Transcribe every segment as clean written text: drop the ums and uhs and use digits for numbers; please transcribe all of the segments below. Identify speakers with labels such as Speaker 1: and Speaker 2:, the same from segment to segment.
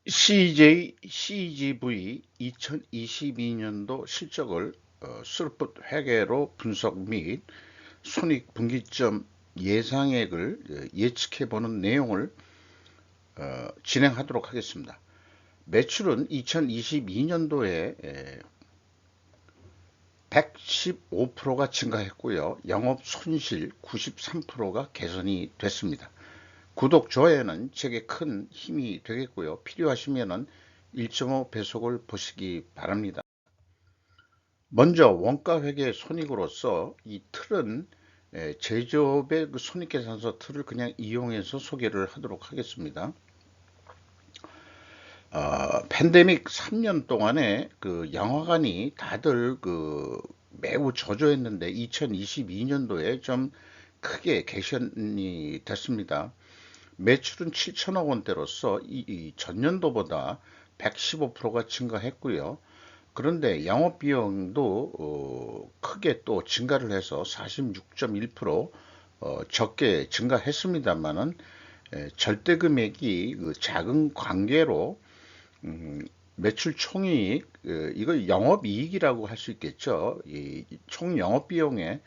Speaker 1: CGV 2022년도 실적을 스루풋 회계로 분석 및 손익분기점 예상액을 예측해보는 내용을 진행하도록 하겠습니다. 매출은 2022년도에 115%가 증가했고요. 영업 손실 93%가 개선이 됐습니다. 구독, 좋아요는 제게 큰 힘이 되겠고요. 필요하시면 1.5 배속을 보시기 바랍니다. 먼저 원가회계 손익으로서 이 틀은 제조업의 그 손익계산서 틀을 그냥 이용해서 소개를 하도록 하겠습니다. 팬데믹 3년 동안에 그 영화관이 다들 그 매우 저조했는데 2022년도에 좀 크게 개선이 됐습니다. 매출은 7천억 원대로서 이 전년도보다 115%가 증가했고요. 그런데 영업비용도 크게 또 증가를 해서 46.1% 적게 증가했습니다만은 절대금액이 그 작은 관계로 매출 총이익, 이거 영업이익이라고 할 수 있겠죠. 이 총 영업비용에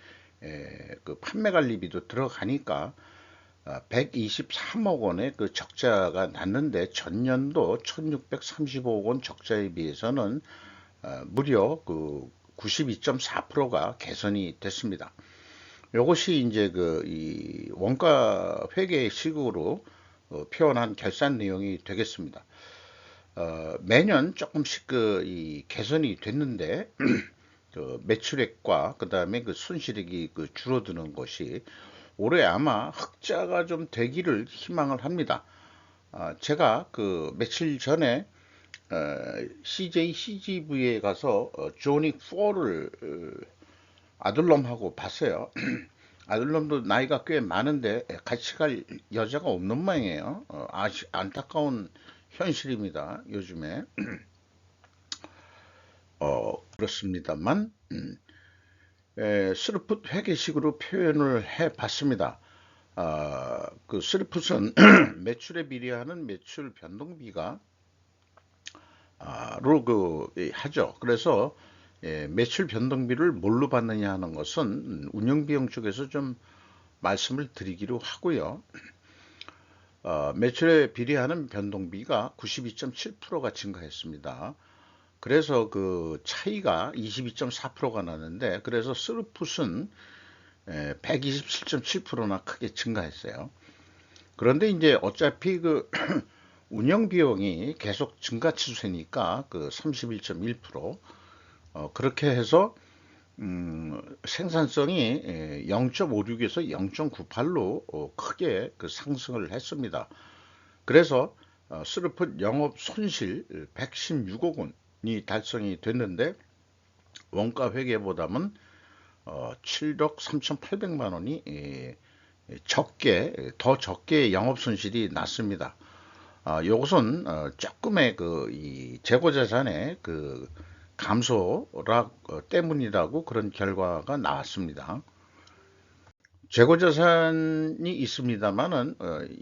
Speaker 1: 그 판매관리비도 들어가니까 123억 원의 그 적자가 났는데 전년도 1635억 원 적자에 비해서는 무려 그 92.4%가 개선이 됐습니다. 이것이 이제 그 이 원가 회계식으로 표현한 결산 내용이 되겠습니다. 매년 조금씩 그 이 개선이 됐는데 그 매출액과 그 다음에 그 손실액이 그 줄어드는 것이 올해 아마 흑자가 좀 되기를 희망을 합니다. 제가 그 며칠 전에 CJ CGV에 가서 조닉 4를 아들놈하고 봤어요. 아들놈도 나이가 꽤 많은데 같이 갈 여자가 없는 모양이에요. 안타까운 현실입니다. 요즘에. 그렇습니다만 스루풋 회계식으로 표현을 해 봤습니다. 그 스루풋은 매출에 비례하는 매출 변동비가 로 하죠. 그래서 매출 변동비를 뭘로 받느냐 하는 것은 운영비용 쪽에서 좀 말씀을 드리기로 하고요. 매출에 비례하는 변동비가 92.7%가 증가했습니다. 그래서 그 차이가 22.4%가 나는데, 그래서 스루풋은 127.7%나 크게 증가했어요. 그런데 이제 어차피 그 운영 비용이 계속 증가 치수니까 그 31.1%, 그렇게 해서 생산성이 0.56에서 0.98로 크게 그 상승을 했습니다. 그래서 스루풋 영업 손실 116억 원이 달성이 됐는데 원가 회계보다는 7억 3,800만 원이 더 적게 영업 손실이 났습니다. 이것은 조금의 이 재고 자산의 그 감소라 때문이라고 그런 결과가 나왔습니다. 재고 자산이 있습니다만은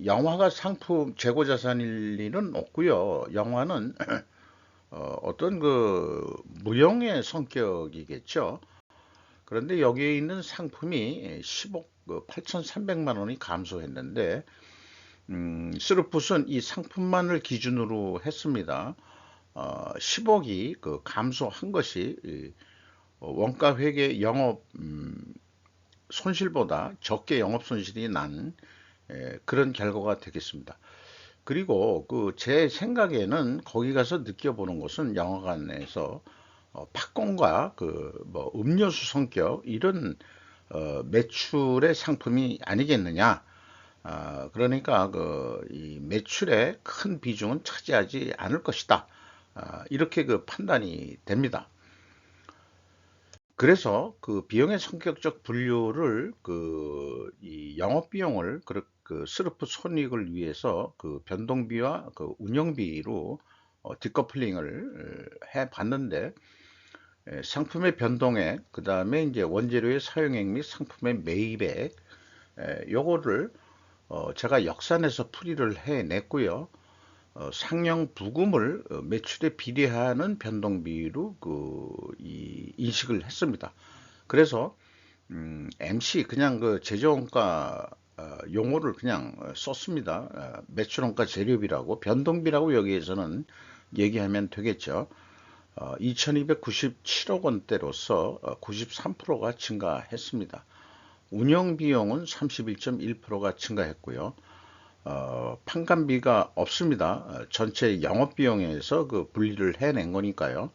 Speaker 1: 영화가 상품 재고 자산일 리는 없고요. 영화는 어떤 그 무형의 성격이겠죠. 그런데 여기에 있는 상품이 10억 8,300만 원이 감소했는데 스루풋은 이 상품만을 기준으로 했습니다. 10억이 그 감소한 것이 원가 회계 영업 손실보다 적게 영업 손실이 난 그런 결과가 되겠습니다. 그리고 그 제 생각에는 거기 가서 느껴보는 것은 영화관에서 팝콘과 그 뭐 음료수 성격 이런 매출의 상품이 아니겠느냐. 그러니까 그 이 매출의 큰 비중은 차지하지 않을 것이다. 이렇게 그 판단이 됩니다. 그래서 그 비용의 성격적 분류를 그 이 영업 비용을 그 스루풋 손익을 위해서 그 변동비와 그 운영비로 디커플링을 해 봤는데 상품의 변동액, 그 다음에 이제 원재료의 사용액 및 상품의 매입액, 요거를 제가 역산해서 풀이를 해냈고요. 상영 부금을 매출에 비례하는 변동비로 인식을 했습니다. 그래서 MC 그냥 그 제조원가 용어를 그냥 썼습니다. 매출원가 재료비라고 변동비라고 여기에서는 얘기하면 되겠죠. 2297억 원대로서 93%가 증가했습니다. 운영비용은 31.1%가 증가했고요. 판관비가 없습니다. 전체 영업비용에서 그 분리를 해낸 거니까요.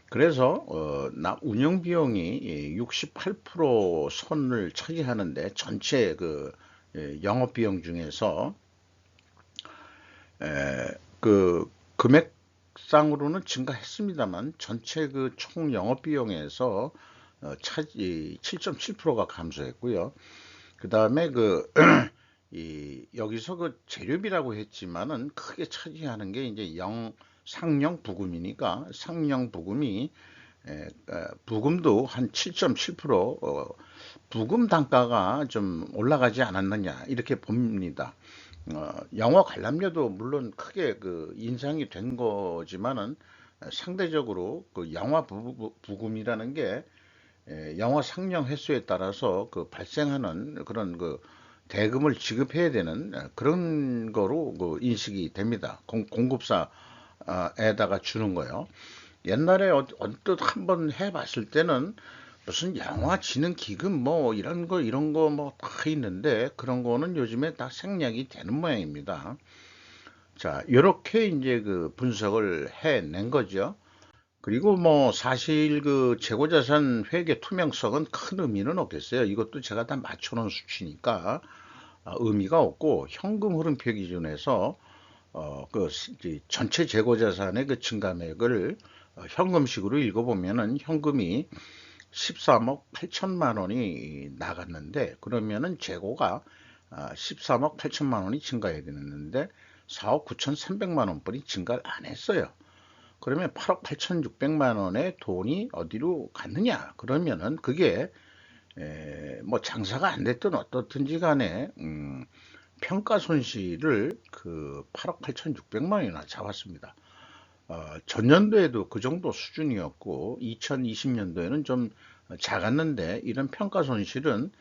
Speaker 1: 그래서 운영비용이 68% 선을 차지하는데 전체 그 영업비용 중에서 그 금액상으로는 증가했습니다만 전체 그 총 영업비용에서 차지 7.7%가 감소했고요. 그 다음에 여기서 그 재료비라고 했지만은 크게 차지하는 게 이제 상영 부금이니까 상영 부금이 부금도 한 7.7% 부금 단가가 좀 올라가지 않았느냐 이렇게 봅니다. 영화 관람료도 물론 크게 그 인상이 된 거지만은 상대적으로 그 영화 부금이라는 게 영화 상영 횟수에 따라서 그 발생하는 그런 그 대금을 지급해야 되는 그런 거로 그 인식이 됩니다. 공급사에다가 주는 거요. 옛날에 언뜻 한번 해봤을 때는 무슨 영화 지능 기금 뭐 이런 거 뭐 다 있는데 그런 거는 요즘에 다 생략이 되는 모양입니다. 자, 이렇게 이제 그 분석을 해낸 거죠. 그리고 뭐 사실 그 재고자산 회계 투명성은 큰 의미는 없겠어요. 이것도 제가 다 맞춰놓은 수치니까 의미가 없고 현금 흐름표 기준에서 전체 재고자산의 그 증가액을 현금식으로 읽어보면은 현금이 13억 8천만 원이 나갔는데 그러면은 재고가 13억 8천만 원이 증가해야 되는데 4억 9천3백만 원뿐이 증가를 안 했어요. 그러면 8억 8천6백만 원의 돈이 어디로 갔느냐? 그러면은 그게 뭐 장사가 안 됐든 어떻든지 간에 평가 손실을 그 8억 8천6백만 원이나 잡았습니다. 전년도에도 그 정도 수준이었고 2020년도에는 좀 작았는데 이런 평가 손실은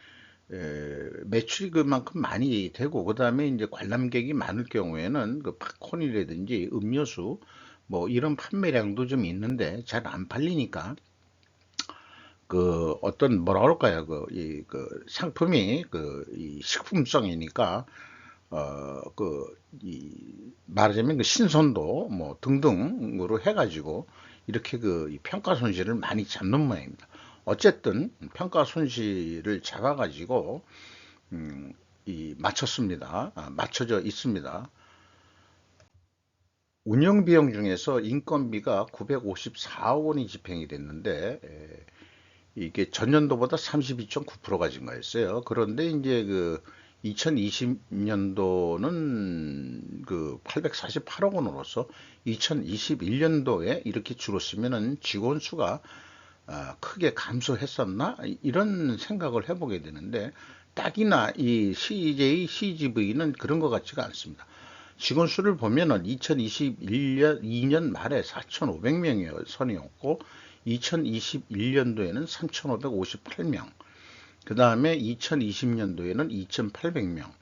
Speaker 1: 매출이 그만큼 많이 되고 그다음에 이제 관람객이 많을 경우에는 그 팝콘이라든지 음료수 뭐 이런 판매량도 좀 있는데 잘 안 팔리니까 그 어떤 뭐라 그럴까요? 그 상품이 이 식품성이니까 말하자면 그 신선도 뭐 등등으로 해가지고 이렇게 이 평가 손실을 많이 잡는 모양입니다. 어쨌든 평가 손실을 잡아가지고 맞췄습니다. 맞춰져 있습니다. 운영 비용 중에서 인건비가 954억 원이 집행이 됐는데 이게 전년도보다 32.9%가 증가했어요. 그런데 이제 2020년도는 848억 원으로서 2021년도에 이렇게 줄었으면은 직원 수가 크게 감소했었나? 이런 생각을 해보게 되는데 딱이나 이 CJ, CGV는 그런 것 같지가 않습니다. 직원 수를 보면은 2021년 2년 말에 4,500명의 선이었고 2021년도에는 3,558명, 그 다음에 2020년도에는 2,800명.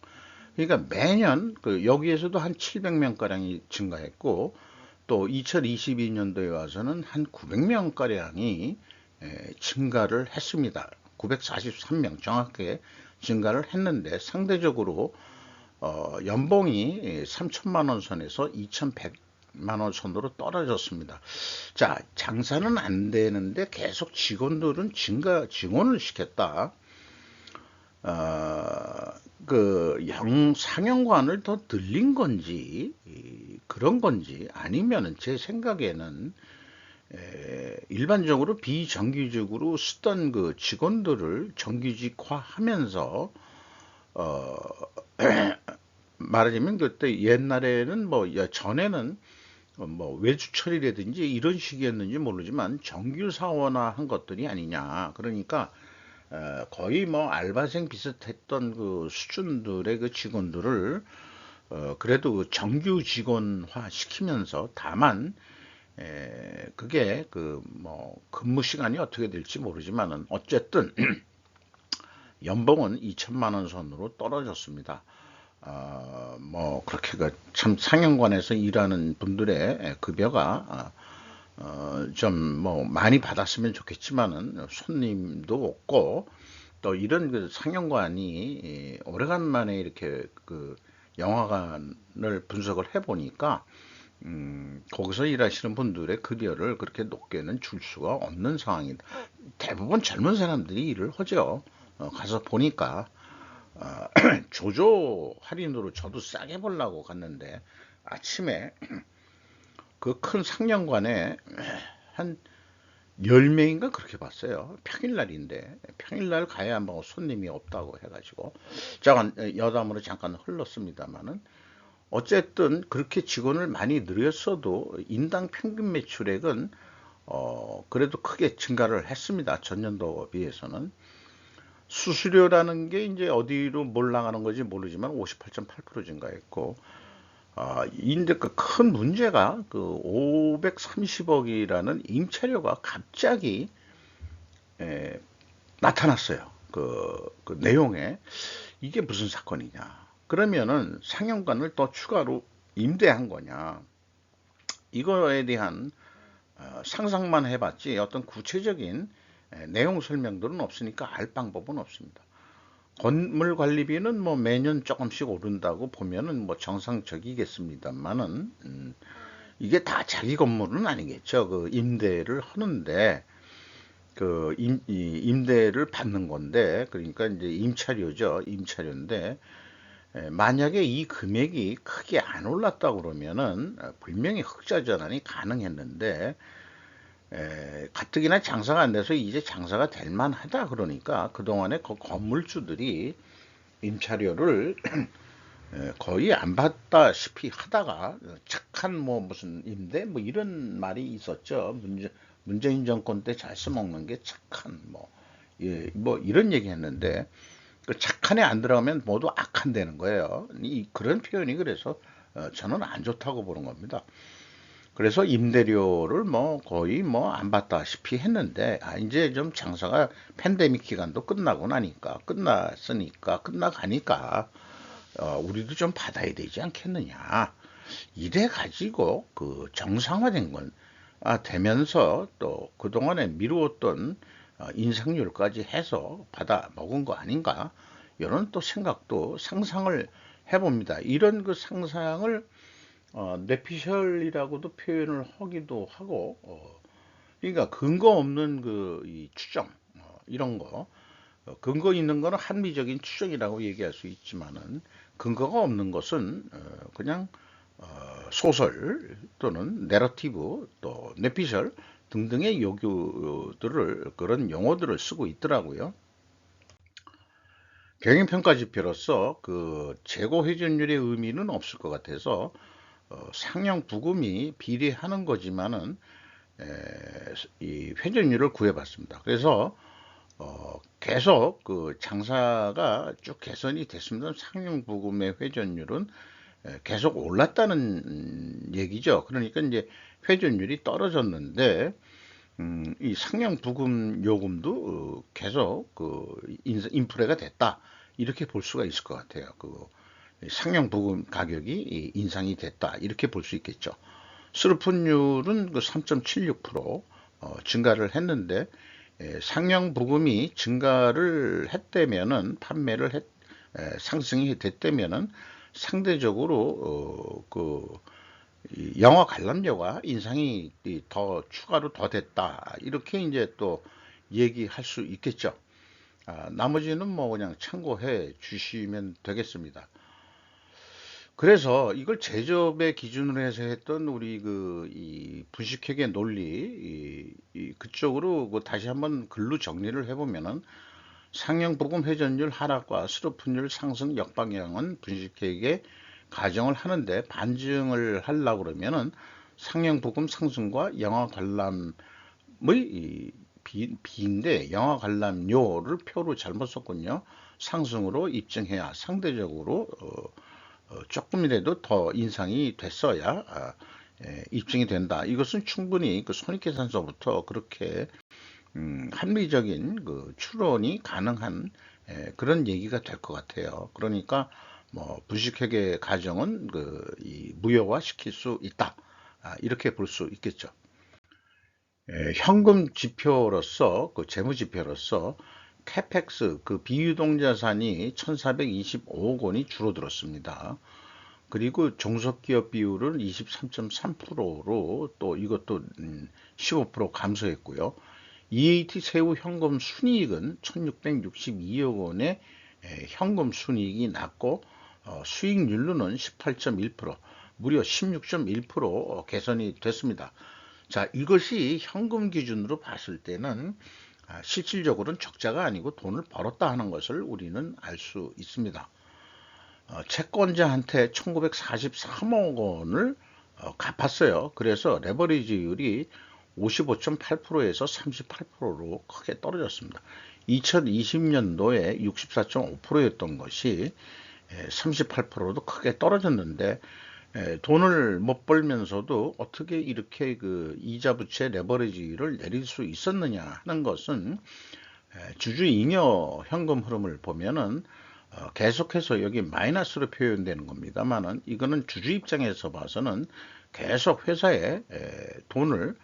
Speaker 1: 그러니까 매년 여기에서도 한 700명가량이 증가했고 또 2022년도에 와서는 한 900명가량이 증가를 했습니다. 943명 정확하게 증가를 했는데 상대적으로 연봉이 3천만 원 선에서 2,100만 원 선으로 떨어졌습니다. 자, 장사는 안 되는데 계속 직원들은 증원을 시켰다. 상영관을 더 늘린 건지 그런 건지 아니면은 제 생각에는 일반적으로 비정규직으로 쓰던 그 직원들을 정규직화하면서 어, 말하자면 그때 옛날에는 뭐 전에는 뭐 외주 처리라든지 이런 식이었는지 모르지만 정규 사원화 한 것들이 아니냐. 그러니까 거의 뭐 알바생 비슷했던 그 수준들의 그 직원들을 그래도 정규 직원화 시키면서 다만 그게 그 뭐 근무 시간이 어떻게 될지 모르지만은 어쨌든 연봉은 2천만 원 선으로 떨어졌습니다. 뭐 그렇게 참 상영관에서 일하는 분들의 급여가 좀 뭐 많이 받았으면 좋겠지만은 손님도 없고 또 이런 그 상영관이 오래간만에 이렇게 그 영화관을 분석을 해보니까 거기서 일하시는 분들의 급여를 그렇게 높게는 줄 수가 없는 상황이다. 대부분 젊은 사람들이 일을 하죠. 가서 보니까 조조 할인으로 저도 싸게 보려고 갔는데 아침에 그 큰 상영관에 한 10명인가 그렇게 봤어요. 평일날인데 평일날 가야 뭐 손님이 없다고 해가지고 잠깐 여담으로 잠깐 흘렀습니다만은 어쨌든 그렇게 직원을 많이 늘렸어도 인당 평균 매출액은 그래도 크게 증가를 했습니다. 전년도 비해서는. 수수료라는 게 이제 어디로 뭘 나가는 건지 모르지만 58.8% 증가했고, 인데 그 큰 문제가 그 530억이라는 임차료가 갑자기 에, 나타났어요. 그 내용에 이게 무슨 사건이냐? 그러면은 상영관을 또 추가로 임대한 거냐? 이거에 대한 상상만 해봤지 어떤 구체적인 내용 설명들은 없으니까 알 방법은 없습니다. 건물 관리비는 뭐 매년 조금씩 오른다고 보면은 뭐 정상적이겠습니다만은 이게 다 자기 건물은 아니겠죠. 그 임대를 하는데 그 임대를 받는 건데 그러니까 이제 임차료죠. 임차료인데 만약에 이 금액이 크게 안 올랐다 그러면은 분명히 흑자 전환이 가능했는데 가뜩이나 장사가 안 돼서 이제 장사가 될 만하다 그러니까 그동안에 그 건물주들이 임차료를 거의 안 받다시피 하다가 착한 뭐 무슨 임대 뭐 이런 말이 있었죠. 문재인 정권 때 잘 써먹는 게 착한 뭐, 예, 뭐 이런 얘기 했는데 그 착한에 안 들어가면 모두 악한다는 거예요. 그런 표현이 그래서 저는 안 좋다고 보는 겁니다. 그래서 임대료를 뭐 거의 뭐 안 받다시피 했는데 이제 좀 장사가 팬데믹 기간도 끝나고 나니까 끝났으니까 끝나가니까 우리도 좀 받아야 되지 않겠느냐. 이래 가지고 그 정상화된 건 되면서 또 그동안에 미루었던 인상률까지 해서 받아 먹은 거 아닌가 이런 또 생각도 상상을 해봅니다. 이런 그 상상을 뇌피셜이라고도 표현을 하기도 하고 그러니까 근거 없는 이 추정 이런 거 근거 있는 거는 합리적인 추정이라고 얘기할 수 있지만은 근거가 없는 것은 그냥 소설 또는 내러티브 또 뇌피셜 등등의 요구들을 그런 용어들을 쓰고 있더라고요. 경영평가 지표로서 그 재고 회전율의 의미는 없을 것 같아서 상영 부금이 비례하는 거지만은 이 회전율을 구해봤습니다. 그래서 계속 그 장사가 쭉 개선이 됐습니다. 상용 부금의 회전율은 계속 올랐다는 얘기죠. 그러니까 이제 회전율이 떨어졌는데 이 상용 부금 요금도 계속 그 인프레가 됐다 이렇게 볼 수가 있을 것 같아요. 그 상용 부금 가격이 인상이 됐다 이렇게 볼 수 있겠죠. 수르풋율은 그 3.76% 증가를 했는데 상용 부금이 증가를 했다면은 상승이 됐다면은 상대적으로 영화 관람료가 인상이 더 추가로 더 됐다 이렇게 이제 또 얘기할 수 있겠죠. 나머지는 뭐 그냥 참고해 주시면 되겠습니다. 그래서 이걸 제접의 기준으로 해서 했던 우리 이 분식회계 논리 그쪽으로 다시 한번 글로 정리를 해보면은 상향부금 회전율 하락과 수로푼율 상승 역방향은 분식회계 가정을 하는데 반증을 하려고 그러면은 상향부금 상승과 영화 관람의 비인데 영화 관람료를 표로 잘못 썼군요. 상승으로 입증해야 상대적으로 조금이라도 더 인상이 됐어야 입증이 된다. 이것은 충분히 그 손익계산서부터 그렇게 합리적인 그 추론이 가능한 그런 얘기가 될 것 같아요. 그러니까 뭐 부식회계 가정은 이 무효화 시킬 수 있다. 이렇게 볼 수 있겠죠. 현금 지표로서 그 재무 지표로서 캐펙스 그 비유동 자산이 1,425억 원이 줄어들었습니다. 그리고 종속기업 비율은 23.3%로 또 이것도 15% 감소했고요. EAT 세후 현금 순이익은 1,662억 원의 현금 순이익이 났고 수익률로는 18.1% 무려 16.1% 개선이 됐습니다. 자, 이것이 현금 기준으로 봤을 때는 실질적으로는 적자가 아니고 돈을 벌었다 하는 것을 우리는 알 수 있습니다. 채권자한테 1943억 원을 갚았어요. 그래서 레버리지율이 55.8%에서 38%로 크게 떨어졌습니다. 2020년도에 64.5%였던 것이 38%도 크게 떨어졌는데 돈을 못 벌면서도 어떻게 이렇게 그 이자 부채 레버리지를 내릴 수 있었느냐 하는 것은 주주잉여 현금 흐름을 보면은 계속해서 여기 마이너스로 표현되는 겁니다만은 이거는 주주 입장에서 봐서는 계속 회사에 돈을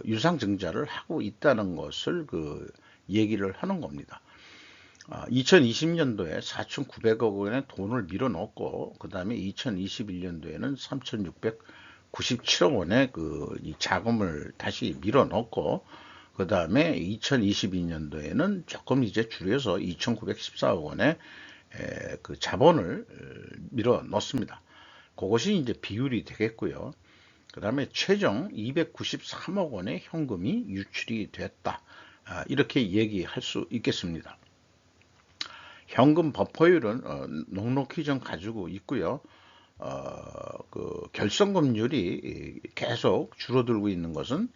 Speaker 1: 유상증자를 하고 있다는 것을 그 얘기를 하는 겁니다. 2020년도에 4,900억 원의 돈을 밀어넣고 그 다음에 2021년도에는 3,697억 원의 이 자금을 다시 밀어넣고 그 다음에 2022년도에는 조금 이제 줄여서 2,914억 원의 그 자본을 밀어넣습니다. 그것이 이제 비율이 되겠고요. 그 다음에 최종 293억 원의 현금이 유출이 됐다. 이렇게 얘기할 수 있겠습니다. 현금 버퍼율은 넉넉히 좀 가지고 있고요. 그 결성금률이 계속 줄어들고 있는 것은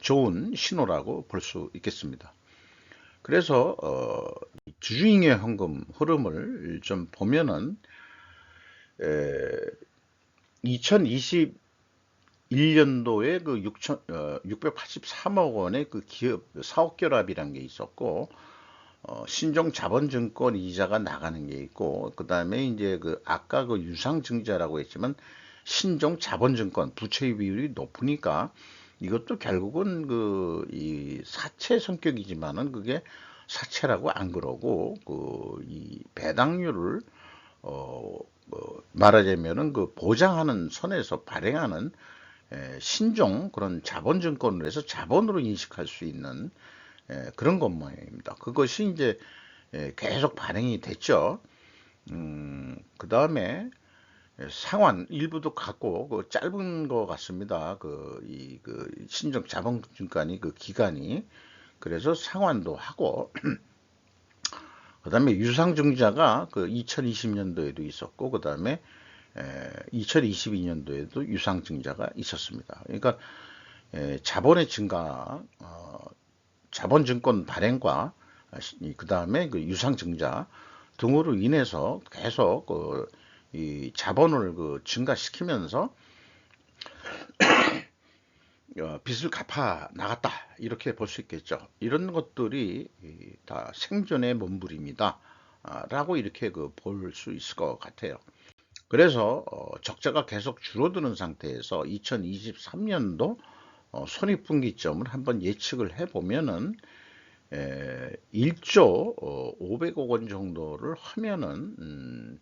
Speaker 1: 좋은 신호라고 볼 수 있겠습니다. 그래서 주주잉여 현금 흐름을 좀 보면은 2021년도에 그 683억 원의 그 기업 사업 결합이라는 게 있었고 신종 자본증권 이자가 나가는 게 있고 그 다음에 이제 그 아까 그 유상증자라고 했지만 신종 자본증권 부채 비율이 높으니까 이것도 결국은 이 사채 성격이지만은 그게 사채라고 안 그러고 이 배당률을 말하자면은 그 보장하는 선에서 발행하는 신종 그런 자본증권으로 해서 자본으로 인식할 수 있는 그런 것 모양입니다. 그것이 이제 계속 발행이 됐죠. 그 다음에 상환 일부도 갖고 그 짧은 거 같습니다. 그 신종 자본증권이 그 기간이 그래서 상환도 하고 그 다음에 유상증자가 그 2020년도에도 있었고 그 다음에 2022년도에도 유상증자가 있었습니다. 그러니까 자본의 증가, 자본증권 발행과 그 다음에 그 유상증자 등으로 인해서 계속 이 자본을 증가시키면서 빚을 갚아 나갔다 이렇게 볼 수 있겠죠. 이런 것들이 다 생존의 몸부림이다 라고 이렇게 볼 수 있을 것 같아요. 그래서 적자가 계속 줄어드는 상태에서 2023년도 손익분기점을 한번 예측을 해보면은 1조 500억 원 정도를 하면은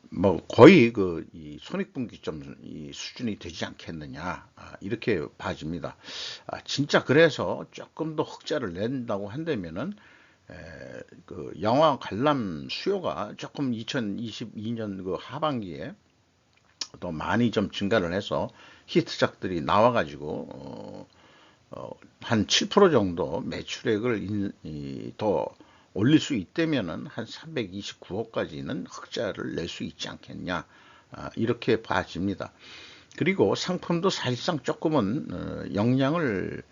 Speaker 1: 뭐 거의 이 손익분기점 이 수준이 되지 않겠느냐 이렇게 봐집니다. 진짜 그래서 조금 더 흑자를 낸다고 한다면은 영화 관람 수요가 조금 2022년 그 하반기에 더 많이 좀 증가를 해서 히트작들이 나와가지고 한 7% 정도 매출액을 더 올릴 수 있다면은 한 329억까지는 흑자를 낼 수 있지 않겠냐 이렇게 봐집니다. 그리고 상품도 사실상 조금은 영향을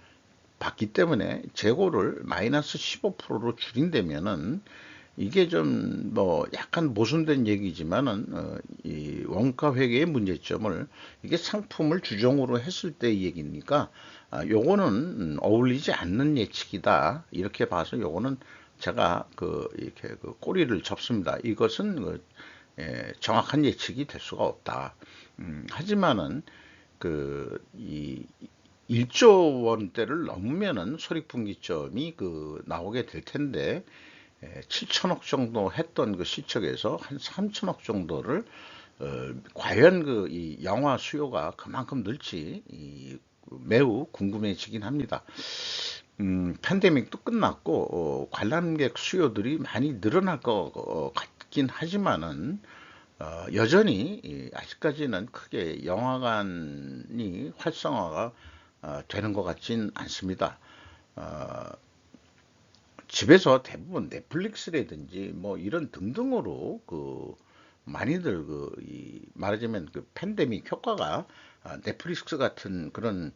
Speaker 1: 받기 때문에 재고를 마이너스 15%로 줄인다면은 이게 좀 뭐 약간 모순된 얘기지만은 이 원가 회계의 문제점을 이게 상품을 주종으로 했을 때 얘기니까 요거는 어울리지 않는 예측이다 이렇게 봐서 요거는 제가 이렇게 꼬리를 접습니다. 이것은 정확한 예측이 될 수가 없다. 하지만은 이 1조 원대를 넘으면은 손익분기점이 나오게 될 텐데 7천억 정도 했던 그 시점에서 한 3천억 정도를 과연 이 영화 수요가 그만큼 늘지 매우 궁금해지긴 합니다. 팬데믹도 끝났고 관람객 수요들이 많이 늘어날 것 같긴 하지만은 여전히 아직까지는 크게 영화관이 활성화가 되는 것 같진 않습니다. 집에서 대부분 넷플릭스라든지 뭐 이런 등등으로 많이들 말하자면 팬데믹 효과가 넷플릭스 같은 그런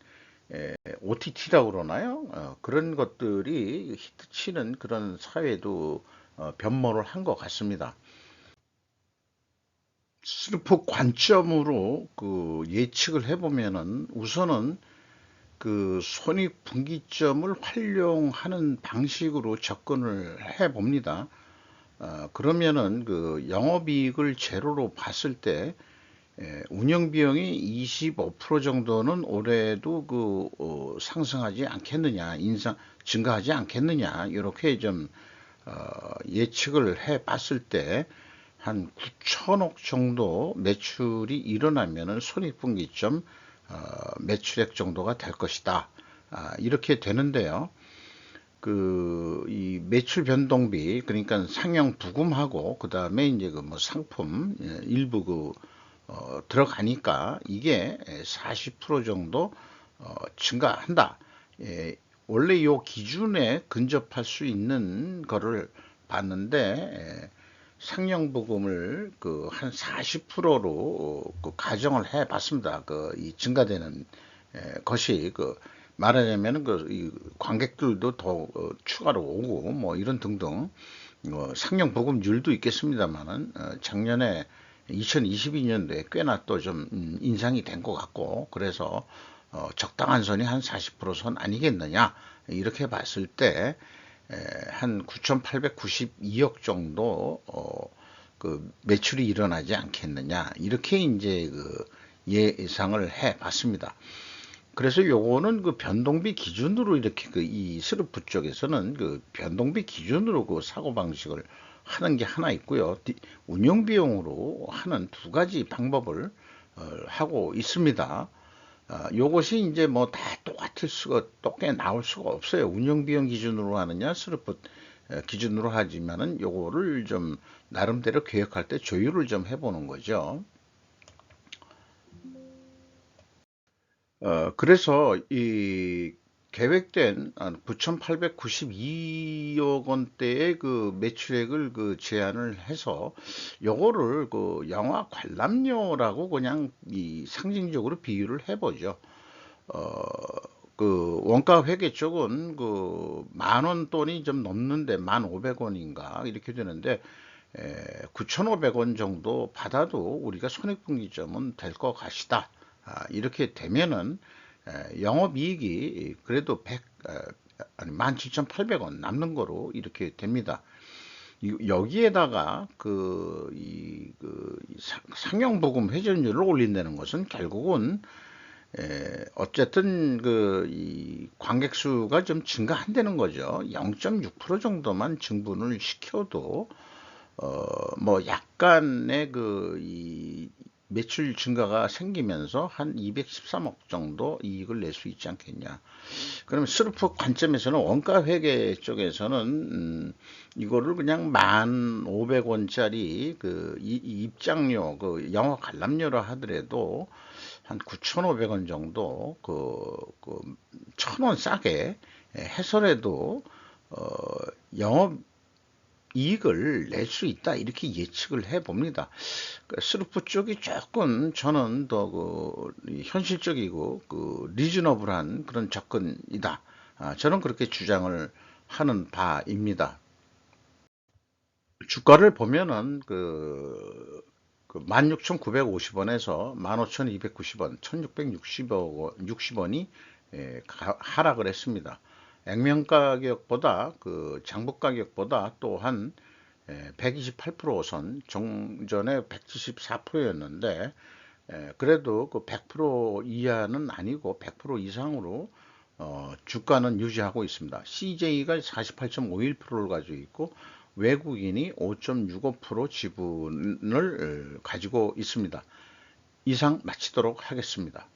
Speaker 1: OTT라고 그러나요? 그런 것들이 히트치는 그런 사회도 변모를 한 것 같습니다. 슬프 관점으로 예측을 해보면은 우선은 손익분기점을 활용하는 방식으로 접근을 해 봅니다. 그러면은 영업이익을 제로로 봤을 때 운영비용이 25% 정도는 올해도 상승하지 않겠느냐, 증가하지 않겠느냐, 이렇게 좀 예측을 해 봤을 때 한 9천억 정도 매출이 일어나면은 손익분기점 매출액 정도가 될 것이다. 이렇게 되는데요. 이 매출 변동비, 그러니까 상영 부금하고, 그 다음에 이제 뭐 상품, 일부 들어가니까 이게 40% 정도 증가한다. 원래 요 기준에 근접할 수 있는 거를 봤는데, 상영 부금을 한 40%로 가정을 해 봤습니다. 이 증가되는 것이 말하자면 이 관객들도 더 추가로 오고 뭐 이런 등등 상영 부금률도 있겠습니다만은 작년에 2022년도에 꽤나 또 좀 인상이 된 것 같고, 그래서 적당한 선이 한 40%선 아니겠느냐 이렇게 봤을 때 한 9,892억 정도 매출이 일어나지 않겠느냐 이렇게 이제 예상을 해 봤습니다. 그래서 요거는 변동비 기준으로 이렇게 이 스루프 쪽에서는 변동비 기준으로 사고 방식을 하는 게 하나 있고요. 운영 비용으로 하는 두 가지 방법을 하고 있습니다. 요것이 이제 뭐 다 똑같게 나올 수가 없어요. 운영 비용 기준으로 하느냐, 스루프 기준으로 하지만은 요거를 좀 나름대로 계획할 때 조율을 좀 해보는 거죠. 그래서 이 계획된 9,892억 원대의 매출액을 제안을 해서 요거를 영화 관람료라고 그냥 상징적으로 비유를 해보죠. 어, 원가 회계 쪽은 10,000원 돈이 좀 넘는데 1,500원인가 이렇게 되는데 9,500원 정도 받아도 우리가 손익분기점은 될 것 같이다. 이렇게 되면은 영업이익이 그래도 17,800원 남는 거로 이렇게 됩니다. 여기에다가 상영부금 회전율을 올린다는 것은 결국은 어쨌든 이 관객 수가 좀 증가한다는 거죠. 0.6% 정도만 증분을 시켜도 뭐 약간의 이 매출 증가가 생기면서 한 213억 정도 이익을 낼 수 있지 않겠냐. 그러면 스루프 관점에서는 원가 회계 쪽에서는 이거를 그냥 1,500원짜리 입장료 영화 관람료로 하더라도 한 9,500원 정도 1,000원 싸게 해서라도 영업 이익을 낼 수 있다 이렇게 예측을 해 봅니다. 스루프 쪽이 조금 저는 더 현실적이고 리즈너블한 그런 접근이다 저는 그렇게 주장을 하는 바입니다. 주가를 보면은 16,950원에서 15,290원, 1,660원이 하락을 했습니다. 액면 가격보다 장부 가격보다 또한 128% 정전에 174%였는데 그래도 그 100% 이하는 아니고 100% 이상으로 주가는 유지하고 있습니다. CJ가 48.51%를 가지고 있고 외국인이 5.65% 지분을 가지고 있습니다. 이상 마치도록 하겠습니다.